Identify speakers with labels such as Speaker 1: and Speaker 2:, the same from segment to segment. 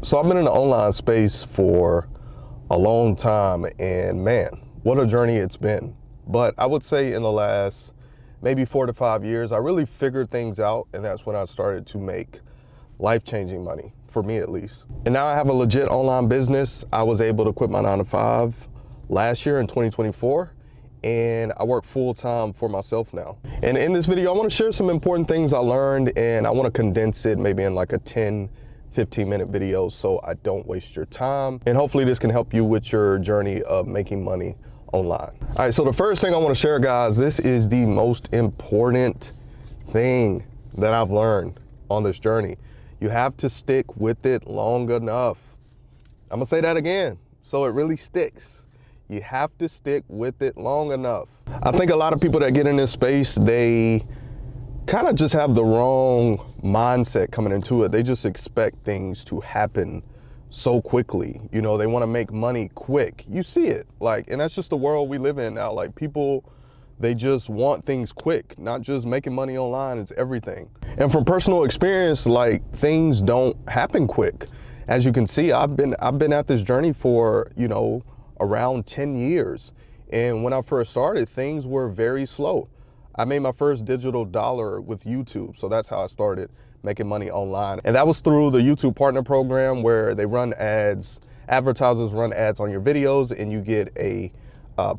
Speaker 1: So I've been in the online space for a long time, and man, what a journey it's been. But I would say in the last maybe 4 to 5 years, I really figured things out, and that's when I started to make life-changing money, for me at least. And now I have a legit online business. I was able to quit my 9 to 5 last year in 2024, and I work full-time for myself now. And in this video, I want to share some important things I learned, and I want to condense it maybe in like a 10-15-minute video so I don't waste your time. And hopefully this can help you with your journey of making money online. All right, so the first thing I want to share, guys, this is the most important thing that I've learned on this journey. You have to stick with it long enough. I'm gonna say that again, so it really sticks. You have to stick with it long enough. I think a lot of people that get in this space, they kind of just have the wrong mindset coming into it. They just expect things to happen so quickly. You know, they want to make money quick. You see it, and that's just the world we live in now. Like, people, they just want things quick, not just making money online. It's everything. And from personal experience, things don't happen quick. As you can see, I've been at this journey for, around 10 years. And when I first started, things were very slow. I made my first digital dollar with YouTube. So that's how I started making money online. And that was through the YouTube Partner Program, where they run ads, advertisers run ads on your videos, and you get a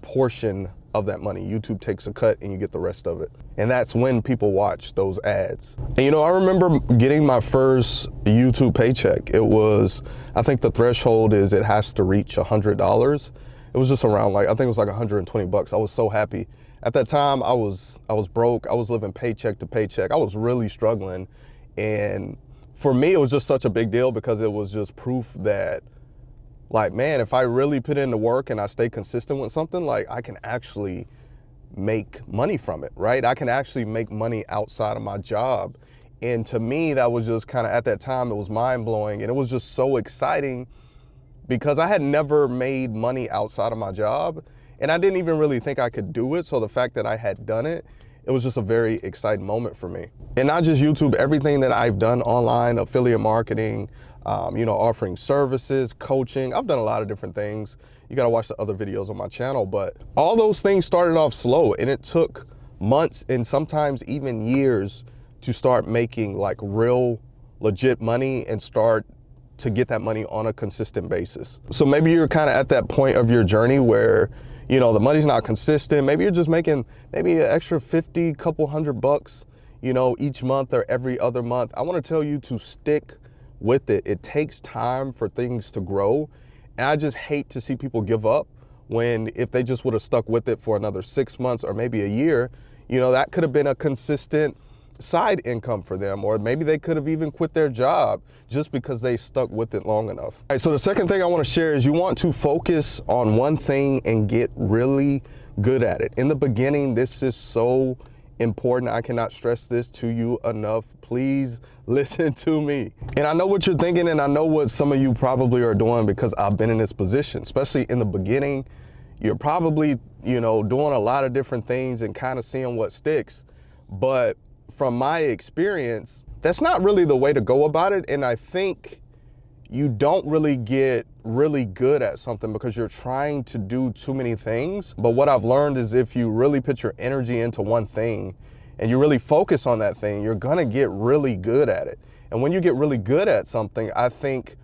Speaker 1: portion of that money. YouTube takes a cut and you get the rest of it. And that's when people watch those ads. And I remember getting my first YouTube paycheck. It was, I think the threshold is it has to reach $100. It was just around I think it was like 120 bucks. I was so happy. At that time, I was broke. I was living paycheck to paycheck. I was really struggling. And for me, it was just such a big deal because it was just proof that, man, if I really put in the work and I stay consistent with something, I can actually make money from it, right? I can actually make money outside of my job. And to me, that was just kind of, at that time, it was mind blowing. And it was just so exciting because I had never made money outside of my job. And I didn't even really think I could do it. So the fact that I had done it, it was just a very exciting moment for me. And not just YouTube, everything that I've done online, affiliate marketing, offering services, coaching. I've done a lot of different things. You got to watch the other videos on my channel, but all those things started off slow, and it took months and sometimes even years to start making real legit money and start to get that money on a consistent basis. So maybe you're kind of at that point of your journey where the money's not consistent. Maybe you're just making maybe an extra 50, couple $100, each month or every other month. I want to tell you to stick with it. It takes time for things to grow. And I just hate to see people give up when, if they just would have stuck with it for another 6 months or maybe a year, that could have been a consistent side income for them, or maybe they could have even quit their job just because they stuck with it long enough. All right, so the second thing I want to share is you want to focus on one thing and get really good at it. In the beginning, this is so important. I cannot stress this to you enough. Please listen to me. And I know what you're thinking, and I know what some of you probably are doing because I've been in this position, especially in the beginning. You're probably, doing a lot of different things and kind of seeing what sticks. But from my experience, that's not really the way to go about it. And I think you don't really get really good at something because you're trying to do too many things. But what I've learned is if you really put your energy into one thing and you really focus on that thing, you're gonna get really good at it. And when you get really good at something, I think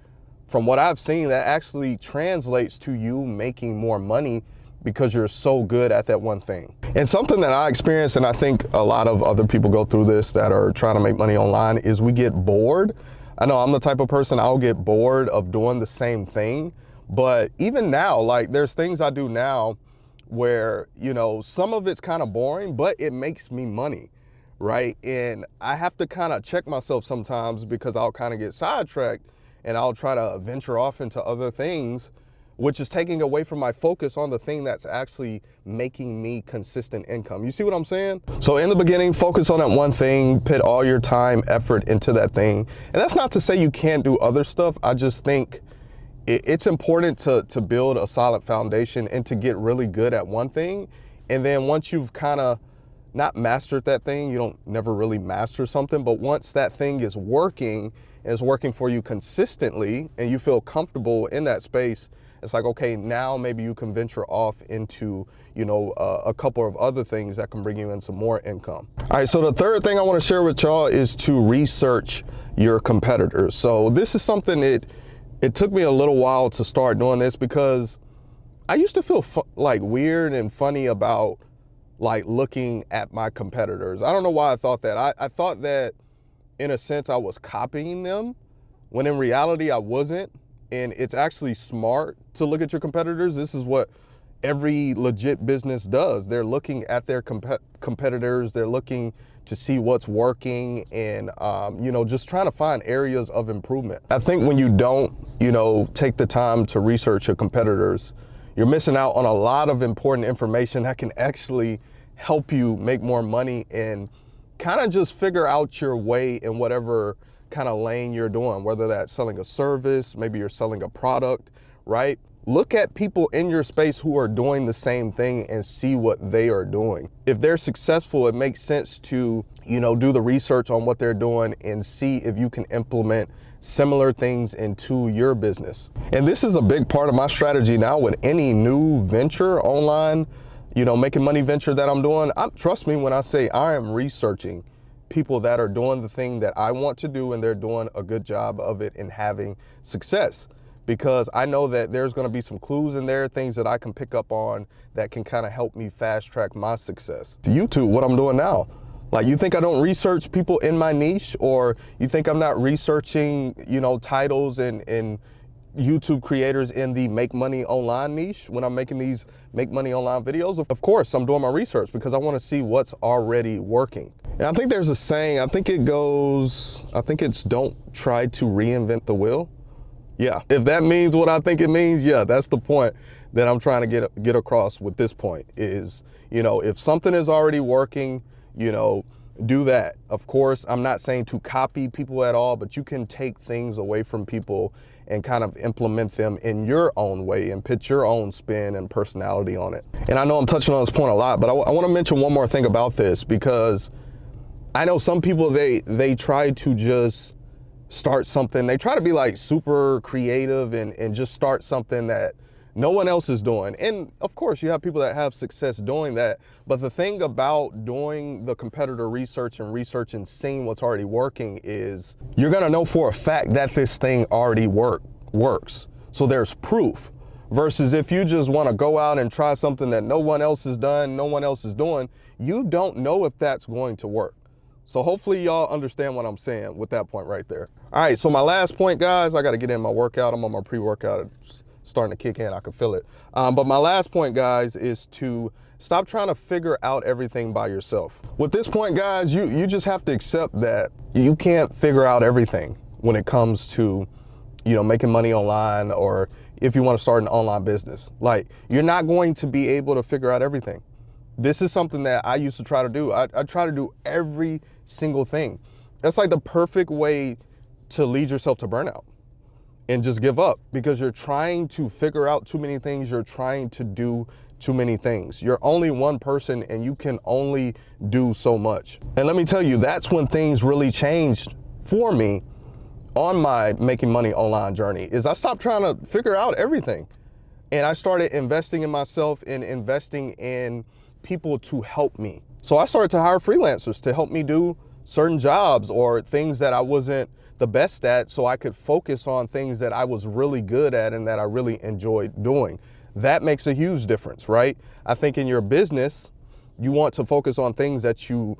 Speaker 1: from what I've seen, that actually translates to you making more money because you're so good at that one thing. And something that I experienced, and I think a lot of other people go through this that are trying to make money online, is we get bored. I know I'm the type of person, I'll get bored of doing the same thing. But even now, there's things I do now where, some of it's kind of boring, but it makes me money, right? And I have to kind of check myself sometimes because I'll kind of get sidetracked and I'll try to venture off into other things, which is taking away from my focus on the thing that's actually making me consistent income. You see what I'm saying? So in the beginning, focus on that one thing, put all your time, effort into that thing. And that's not to say you can't do other stuff. I just think it's important to build a solid foundation and to get really good at one thing. And then once you've kind of not mastered that thing, you don't never really master something, but once that thing is working and it's working for you consistently and you feel comfortable in that space, it's like, okay, now maybe you can venture off into, a couple of other things that can bring you in some more income. All right, so the third thing I want to share with y'all is to research your competitors. So this is something it took me a little while to start doing this, because I used to feel like weird and funny about like looking at my competitors. I don't know why I thought that. I thought that in a sense I was copying them, when in reality I wasn't. And it's actually smart to look at your competitors. This is what every legit business does. They're looking at their competitors. They're looking to see what's working and, just trying to find areas of improvement. I think when you don't, take the time to research your competitors, you're missing out on a lot of important information that can actually help you make more money and kind of just figure out your way in whatever kind of lane you're doing, whether that's selling a service, maybe you're selling a product, right? Look at people in your space who are doing the same thing and see what they are doing. If they're successful, it makes sense to, do the research on what they're doing and see if you can implement similar things into your business. And this is a big part of my strategy now with any new venture online, making money venture that I'm doing. Trust me when I say I am researching people that are doing the thing that I want to do and they're doing a good job of it and having success, because I know that there's going to be some clues in there, things that I can pick up on that can kind of help me fast track my success. To YouTube, what I'm doing now, like, you think I don't research people in my niche, or you think I'm not researching, titles and YouTube creators in the make money online niche when I'm making these make money online videos? Of course, I'm doing my research because I want to see what's already working. And I think there's a saying, I think it's don't try to reinvent the wheel. Yeah, if that means what I think it means, yeah, that's the point that I'm trying to get across with this point is, if something is already working, do that. Of course, I'm not saying to copy people at all, but you can take things away from people and kind of implement them in your own way and put your own spin and personality on it. And I know I'm touching on this point a lot, but I want to mention one more thing about this, because I know some people, they try to just start something. They try to be like super creative and just start something that no one else is doing. And of course, you have people that have success doing that. But the thing about doing the competitor research and seeing what's already working is you're gonna know for a fact that this thing already works. So there's proof. Versus if you just wanna go out and try something that no one else has done, no one else is doing, you don't know if that's going to work. So hopefully y'all understand what I'm saying with that point right there. All right, so my last point, guys, I gotta get in my workout. I'm on my pre-workout. It's starting to kick in, I can feel it. But my last point, guys, is to stop trying to figure out everything by yourself. With this point, guys, you just have to accept that you can't figure out everything when it comes to, making money online, or if you want to start an online business. Like, you're not going to be able to figure out everything. This is something that I used to try to do. I try to do every single thing. That's like the perfect way to lead yourself to burnout and just give up, because you're trying to figure out too many things. You're trying to do too many things. You're only one person and you can only do so much. And let me tell you, that's when things really changed for me on my making money online journey, is I stopped trying to figure out everything. And I started investing in myself and investing in people to help me. So I started to hire freelancers to help me do certain jobs or things that I wasn't the best at, so I could focus on things that I was really good at and that I really enjoyed doing. That makes a huge difference, right? I think in your business, you want to focus on things that you,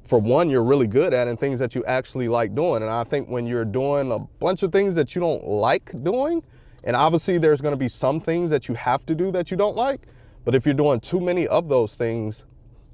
Speaker 1: for one, you're really good at, and things that you actually like doing. And I think when you're doing a bunch of things that you don't like doing, and obviously there's gonna be some things that you have to do that you don't like, but if you're doing too many of those things,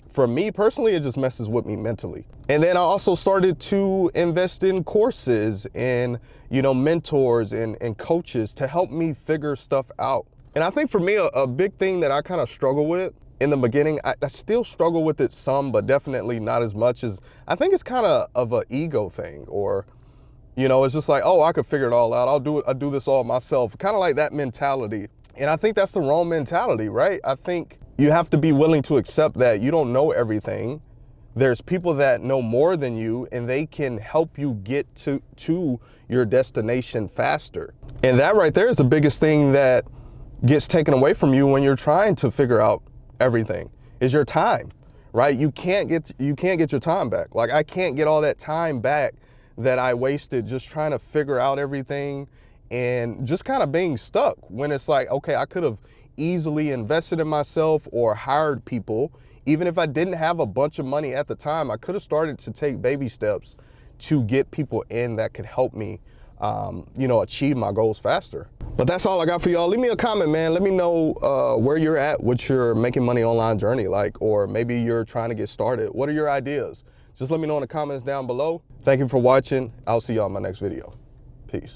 Speaker 1: for me personally, it just messes with me mentally. And then I also started to invest in courses and, mentors and coaches to help me figure stuff out. And I think for me, a big thing that I kind of struggle with in the beginning, I still struggle with it some, but definitely not as much, as I think it's kind of an ego thing, or, it's just like, oh, I could figure it all out. I'll do this all myself. Kind of like that mentality. And I think that's the wrong mentality, right? I think you have to be willing to accept that you don't know everything, There's people that know more than you, and they can help you get to your destination faster. And that right there is the biggest thing that gets taken away from you when you're trying to figure out everything, is your time, right? You can't get your time back. Like, I can't get all that time back that I wasted just trying to figure out everything and just kind of being stuck, when it's like, okay, I could have easily invested in myself or hired people. Even if I didn't have a bunch of money at the time, I could have started to take baby steps to get people in that could help me, achieve my goals faster. But that's all I got for y'all. Leave me a comment, man. Let me know where you're at with your making money online journey, or maybe you're trying to get started. What are your ideas? Just let me know in the comments down below. Thank you for watching. I'll see y'all in my next video. Peace.